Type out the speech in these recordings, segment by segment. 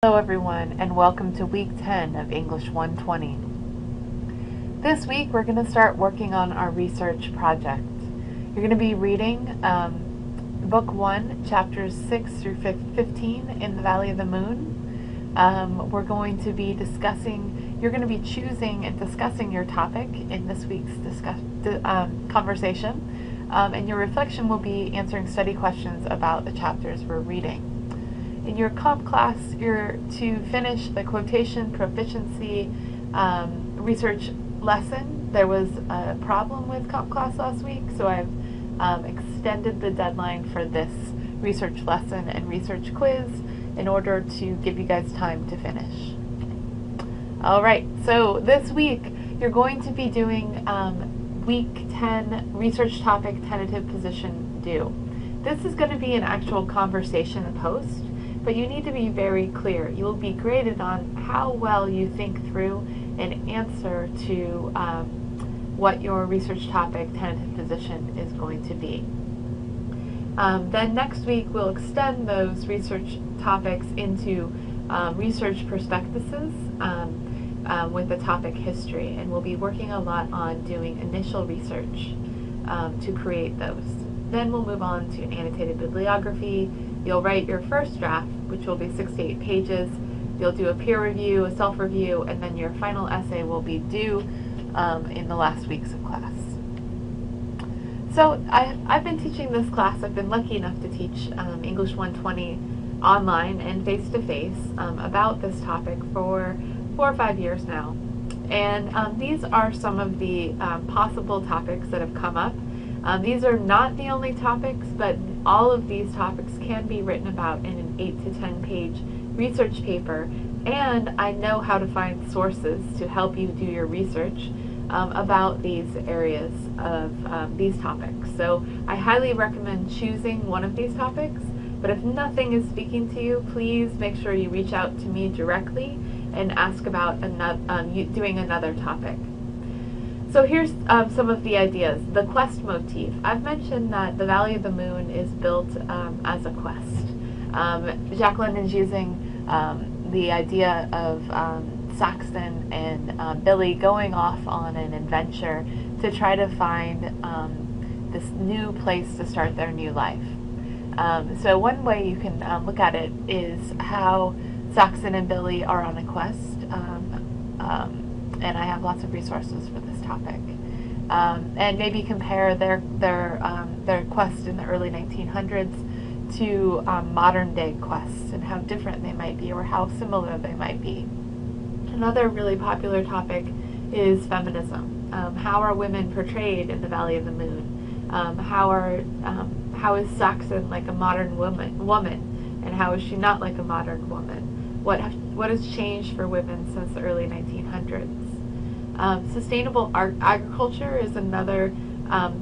Hello everyone, and welcome to week 10 of English 120. This week we're going to start working on our research project. You're going to be reading book 1, chapters 6 through 15 in the Valley of the Moon. We're going to be you're going to be choosing and discussing your topic in this week's conversation, and your reflection will be answering study questions about the chapters we're reading. In your comp class, you're to finish the quotation proficiency research lesson. There was a problem with comp class last week, so I've extended the deadline for this research lesson and research quiz in order to give you guys time to finish. Alright, so this week you're going to be doing week 10 research topic tentative position due. This is going to be an actual conversation post, but you need to be very clear. You will be graded on how well you think through an answer to what your research topic tentative position is going to be. Then next week we'll extend those research topics into research prospectuses with the topic history, and we'll be working a lot on doing initial research to create those. Then we'll move on to annotated bibliography. You'll write your first draft, which will be 6 to 8 pages. You'll do a peer review, a self-review, and then your final essay will be due in the last weeks of class. So I've been teaching this class. I've been lucky enough to teach English 120 online and face-to-face about this topic for 4 or 5 years now. And these are some of the possible topics that have come up. These are not the only topics, but all of these topics can be written about in an 8 to 10 page research paper, and I know how to find sources to help you do your research about these areas of these topics. So I highly recommend choosing one of these topics, but if nothing is speaking to you, please make sure you reach out to me directly and ask about doing another topic. So here's some of the ideas. The quest motif. I've mentioned that the Valley of the Moon is built as a quest. Jacqueline is using the idea of Saxon and Billy going off on an adventure to try to find this new place to start their new life. So one way you can look at it is how Saxon and Billy are on a quest. And I have lots of resources for this topic. And maybe compare their quest in the early 1900s to modern day quests and how different they might be or how similar they might be. Another really popular topic is feminism. How are women portrayed in the Valley of the Moon? How is Saxon like a modern woman, and how is she not like a modern woman? What has changed for women since the early 1900s? Sustainable agriculture is another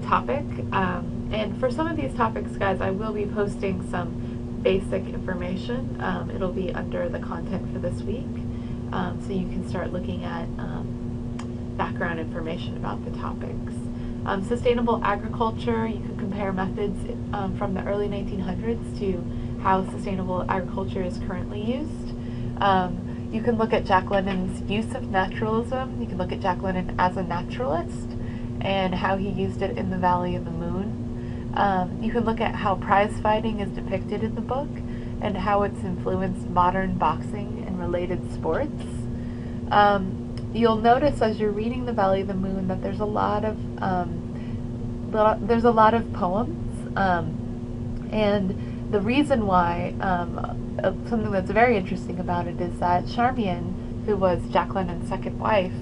topic, and for some of these topics, guys, I will be posting some basic information. It'll be under the content for this week, so you can start looking at background information about the topics. Sustainable agriculture, you can compare methods from the early 1900s to how sustainable agriculture is currently used. You can look at Jack London's use of naturalism. You can look at Jack London as a naturalist and how he used it in the Valley of the Moon. You can look at how prize fighting is depicted in the book and how it's influenced modern boxing and related sports. You'll notice as you're reading the Valley of the Moon that there's a lot of poems, and the reason why something that's very interesting about it is that Charmian, who was Jack London's second wife,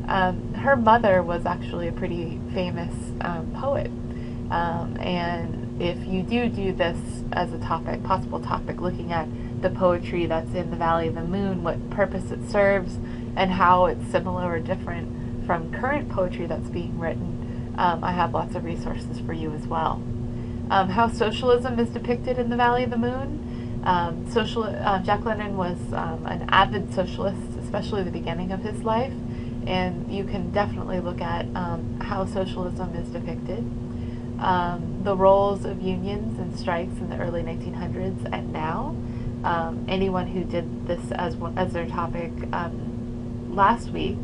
her mother was actually a pretty famous poet. And if you do this as a possible topic, looking at the poetry that's in the Valley of the Moon, what purpose it serves, and how it's similar or different from current poetry that's being written, I have lots of resources for you as well. How socialism is depicted in the Valley of the Moon. Jack London was an avid socialist, especially the beginning of his life, and you can definitely look at how socialism is depicted. The roles of unions and strikes in the early 1900s and now, anyone who did this as their topic last week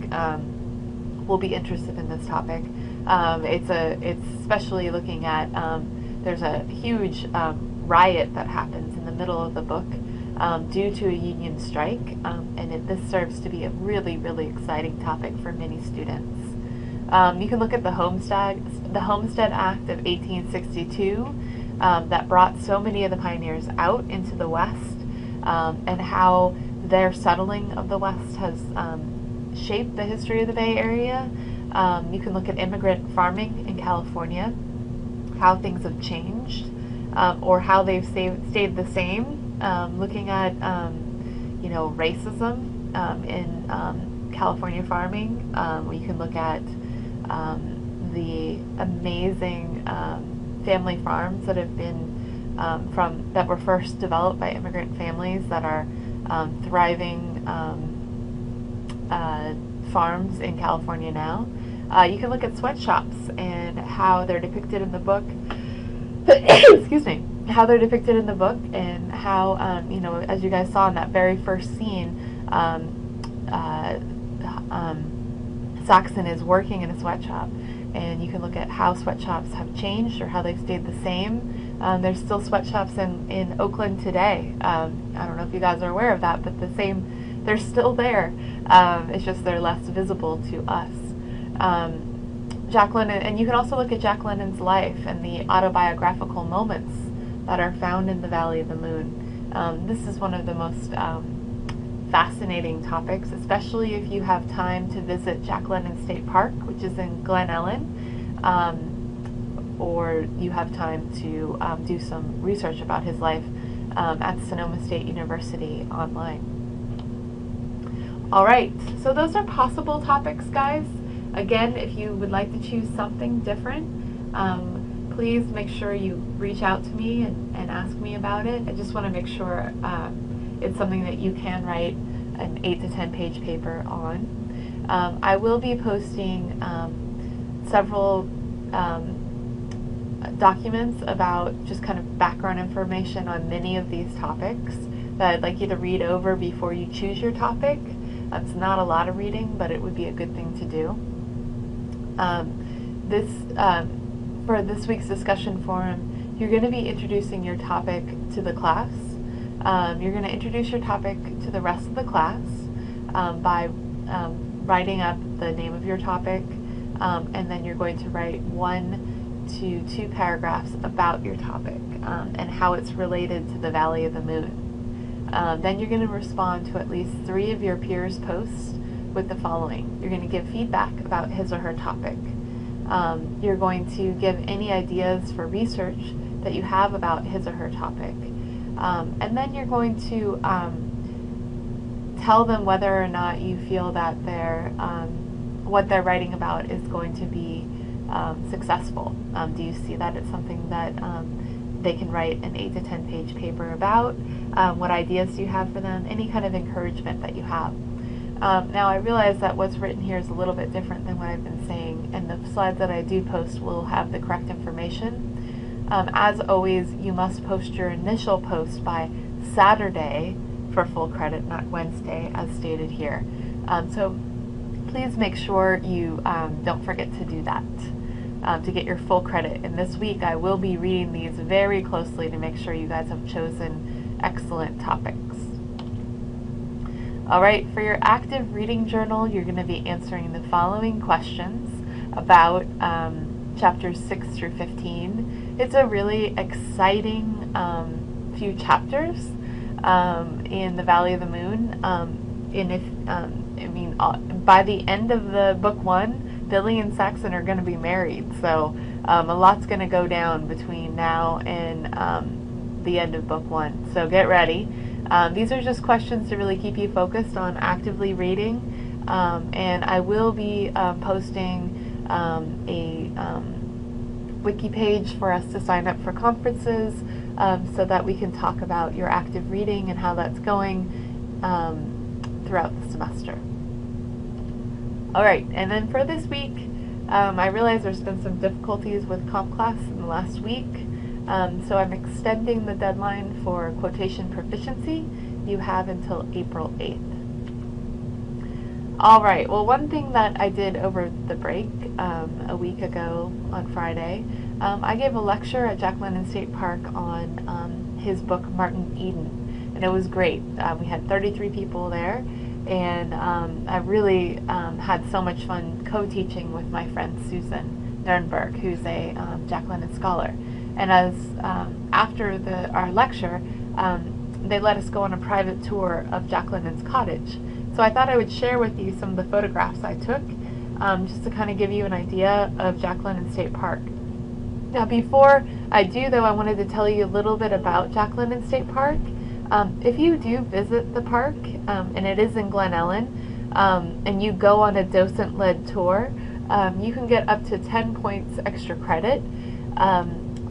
will be interested in this topic. It's especially looking at there's a huge riot that happens in the middle of the book due to a union strike, and this serves to be a really, really exciting topic for many students. You can look at the Homestead Act of 1862 that brought so many of the pioneers out into the West, and how their settling of the West has shaped the history of the Bay Area. You can look at immigrant farming in California, how things have changed, or how they've stayed the same. Looking at racism in California farming. You can look at the amazing family farms that have been that were first developed by immigrant families that are thriving farms in California now. You can look at sweatshops and how they're depicted in the book. Excuse me. How they're depicted in the book, and how as you guys saw in that very first scene, Saxon is working in a sweatshop, and you can look at how sweatshops have changed or how they've stayed the same. There's still sweatshops in Oakland today. I don't know if you guys are aware of that, but they're still there. It's just they're less visible to us. Jacqueline, and you can also look at Jack London's life and the autobiographical moments that are found in the Valley of the Moon. This is one of the most fascinating topics, especially if you have time to visit Jack London State Park, which is in Glen Ellen, or you have time to do some research about his life at Sonoma State University online. All right, so those are possible topics, guys. Again, if you would like to choose something different, please make sure you reach out to me and ask me about it. I just want to make sure it's something that you can write an 8 to 10 page paper on. I will be posting several documents about just kind of background information on many of these topics that I'd like you to read over before you choose your topic. It's not a lot of reading, but it would be a good thing to do. For this week's discussion forum, you're going to be introducing your topic to the class. You're going to introduce your topic to the rest of the class by writing up the name of your topic, and then you're going to write 1 to 2 paragraphs about your topic and how it's related to the Valley of the Moon. Then you're going to respond to at least 3 of your peers' posts with the following. You're going to give feedback about his or her topic. You're going to give any ideas for research that you have about his or her topic. And then you're going to tell them whether or not you feel that what they're writing about is going to be successful. Do you see that it's something that they can write an 8 to 10 page paper about? What ideas do you have for them? Any kind of encouragement that you have. Now I realize that what's written here is a little bit different than what I've been saying, and the slides that I do post will have the correct information. As always, you must post your initial post by Saturday for full credit, not Wednesday, as stated here. So please make sure you don't forget to do that to get your full credit. And this week I will be reading these very closely to make sure you guys have chosen excellent topics. Alright, for your active reading journal, you're going to be answering the following questions about chapters 6 through 15. It's a really exciting few chapters in the Valley of the Moon. By the end of the book 1, Billy and Saxon are going to be married, so a lot's going to go down between now and the end of book 1. So get ready. These are just questions to really keep you focused on actively reading, and I will be posting a wiki page for us to sign up for conferences so that we can talk about your active reading and how that's going throughout the semester. Alright, and then for this week, I realize there's been some difficulties with comp class in the last week. So I'm extending the deadline for quotation proficiency. You have until April 8th. All right, well, one thing that I did over the break a week ago on Friday, I gave a lecture at Jack London State Park on his book, Martin Eden, and it was great. We had 33 people there, and I really had so much fun co-teaching with my friend Susan Nurnberg, who's a Jack London scholar. And as after our lecture, they let us go on a private tour of Jack London's cottage. So I thought I would share with you some of the photographs I took, just to kind of give you an idea of Jack London State Park. Now before I do, though, I wanted to tell you a little bit about Jack London State Park. If you do visit the park, and it is in Glen Ellen, and you go on a docent-led tour, you can get up to 10 points extra credit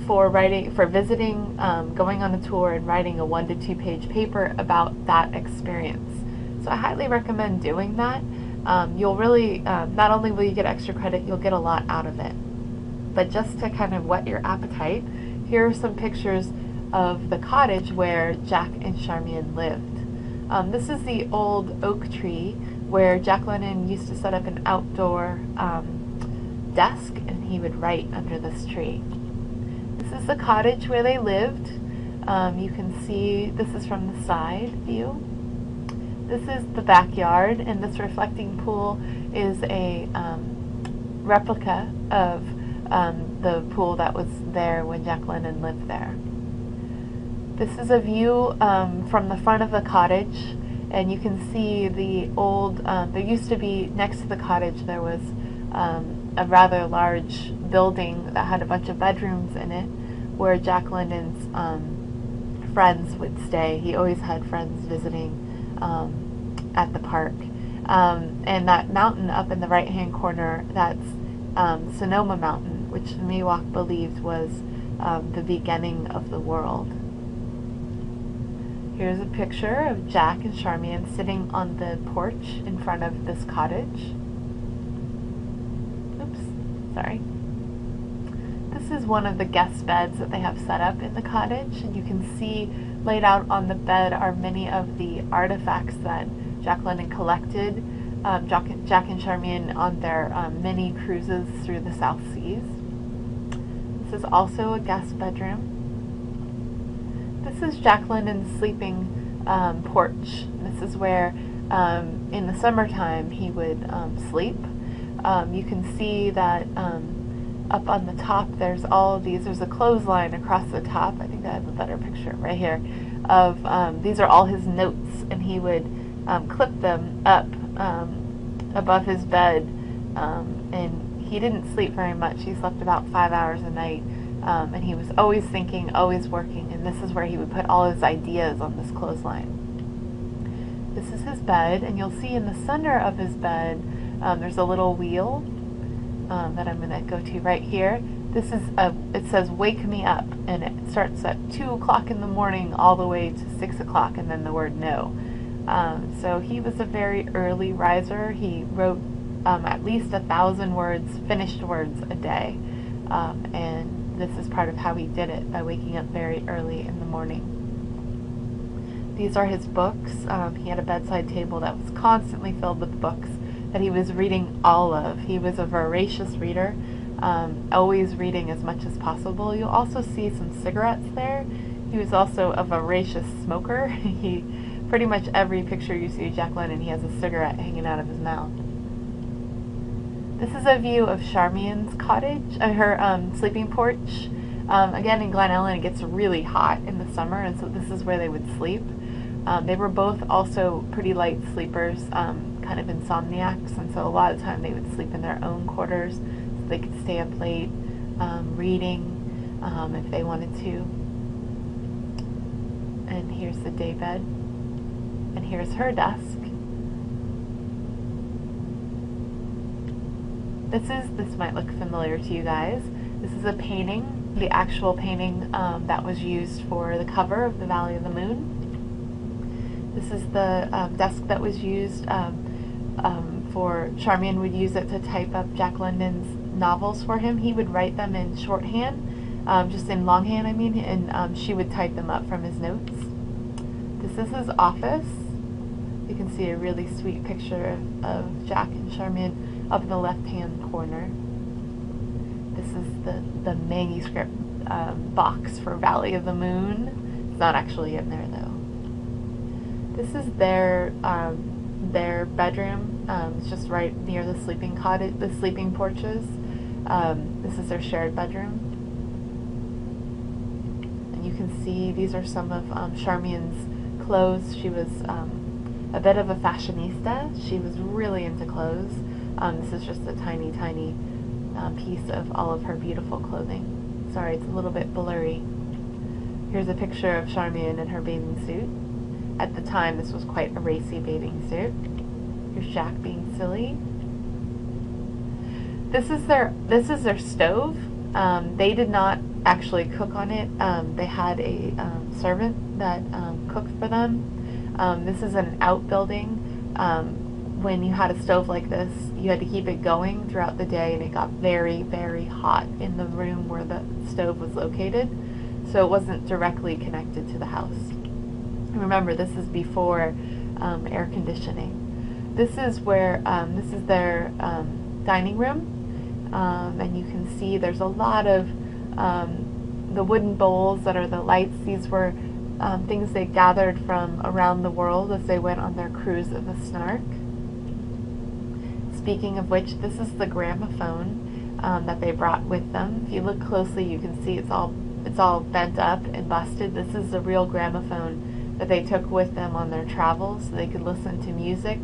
for visiting, going on a tour, and writing a 1 to 2 page paper about that experience. So I highly recommend doing that. You'll really, not only will you get extra credit, you'll get a lot out of it. But just to kind of whet your appetite, here are some pictures of the cottage where Jack and Charmian lived. This is the old oak tree where Jack London used to set up an outdoor desk, and he would write under this tree. This is the cottage where they lived. You can see this is from the side view. This is the backyard, and this reflecting pool is a replica of the pool that was there when Jack London lived there. This is a view from the front of the cottage, and you can see the old, there used to be, next to the cottage, there was a rather large building that had a bunch of bedrooms in it, where Jack London's friends would stay. He always had friends visiting at the park. And that mountain up in the right-hand corner, that's Sonoma Mountain, which Miwok believed was the beginning of the world. Here's a picture of Jack and Charmian sitting on the porch in front of this cottage. Oops, sorry. This is one of the guest beds that they have set up in the cottage, and you can see laid out on the bed are many of the artifacts that Jack London collected, Jack and Charmian on their many cruises through the South Seas. This is also a guest bedroom. This is Jack London's sleeping porch. This is where in the summertime he would sleep. You can see that up on the top there's all of these, there's a clothesline across the top, I think I have a better picture right here, of these are all his notes, and he would clip them up above his bed, and he didn't sleep very much. He slept about 5 hours a night, and he was always thinking, always working, and this is where he would put all his ideas on this clothesline. This is his bed, and you'll see in the center of his bed there's a little wheel that I'm going to go to right here. This is it says "Wake Me Up," and it starts at 2 o'clock in the morning all the way to 6 o'clock, and then the word "no." So he was a very early riser. He wrote at least 1,000 words, finished words a day, and this is part of how he did it, by waking up very early in the morning. These are his books. He had a bedside table that was constantly filled with books that he was reading all of. He was a voracious reader, always reading as much as possible. You'll also see some cigarettes there. He was also a voracious smoker. He pretty much every picture you see of Jack London, he has a cigarette hanging out of his mouth. This is a view of Charmian's cottage, her sleeping porch. Again, in Glen Ellen, it gets really hot in the summer, and so this is where they would sleep. They were both also pretty light sleepers, kind of insomniacs, and so a lot of the time they would sleep in their own quarters so they could stay up late reading if they wanted to. And here's the daybed, and here's her desk. This might look familiar to you guys. This is a painting, the actual painting that was used for the cover of The Valley of the Moon. This is the desk that was used for, Charmian would use it to type up Jack London's novels for him. He would write them in shorthand, just in longhand, I mean, and she would type them up from his notes. This is his office. You can see a really sweet picture of Jack and Charmian up in the left-hand corner. This is the manuscript box for Valley of the Moon. It's not actually in there though. This is their bedroom. It's just right near the sleeping cottage, the sleeping porches. This is their shared bedroom. And you can see these are some of Charmian's clothes. She was a bit of a fashionista. She was really into clothes. This is just a tiny, tiny piece of all of her beautiful clothing. Sorry, it's a little bit blurry. Here's a picture of Charmian in her bathing suit. At the time, this was quite a racy bathing suit. Here's Jack being silly. This is their stove. They did not actually cook on it. They had a servant that cooked for them. This is an outbuilding. When you had a stove like this, you had to keep it going throughout the day, and it got very, very hot in the room where the stove was located, so it wasn't directly connected to the house. Remember, this is before air conditioning. This is where this is their dining room, and you can see there's a lot of the wooden bowls that are the lights. These were things they gathered from around the world as they went on their cruise of the Snark. Speaking of which, this is the gramophone that they brought with them. If you look closely, you can see it's all bent up and busted. This is the real gramophone that they took with them on their travels, so they could listen to music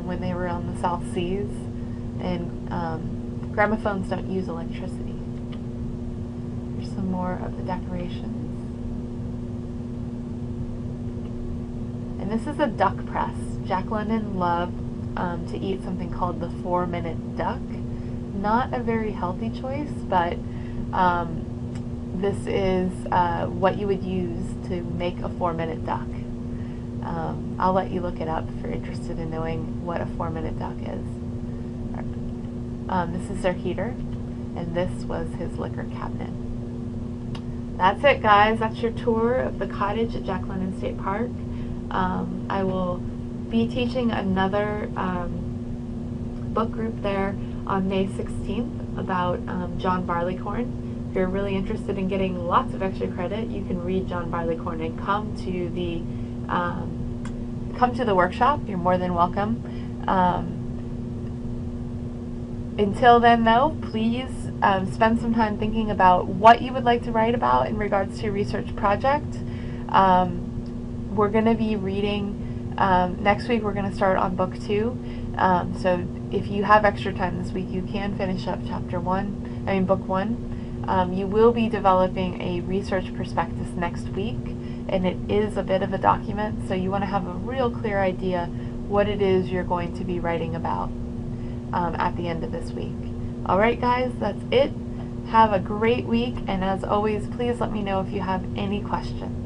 when they were on the South Seas. And gramophones don't use electricity. Here's some more of the decorations. And this is a duck press. Jack London loved to eat something called the 4-minute duck. Not a very healthy choice, but this is what you would use to make a 4-minute duck. I'll let you look it up if you're interested in knowing what a 4-minute duck is. This is their heater, and this was his liquor cabinet. That's it, guys. That's your tour of the cottage at Jack London State Park. I will be teaching another book group there on May 16th about John Barleycorn. If you're really interested in getting lots of extra credit, you can read John Barleycorn and come to the workshop. You're more than welcome. Until then, though, please spend some time thinking about what you would like to write about in regards to your research project. We're going to be reading next week. We're going to start on book 2. So if you have extra time this week, you can finish up book 1. You will be developing a research prospectus next week, and it is a bit of a document, so you want to have a real clear idea what it is you're going to be writing about at the end of this week. Alright guys, that's it. Have a great week, and as always, please let me know if you have any questions.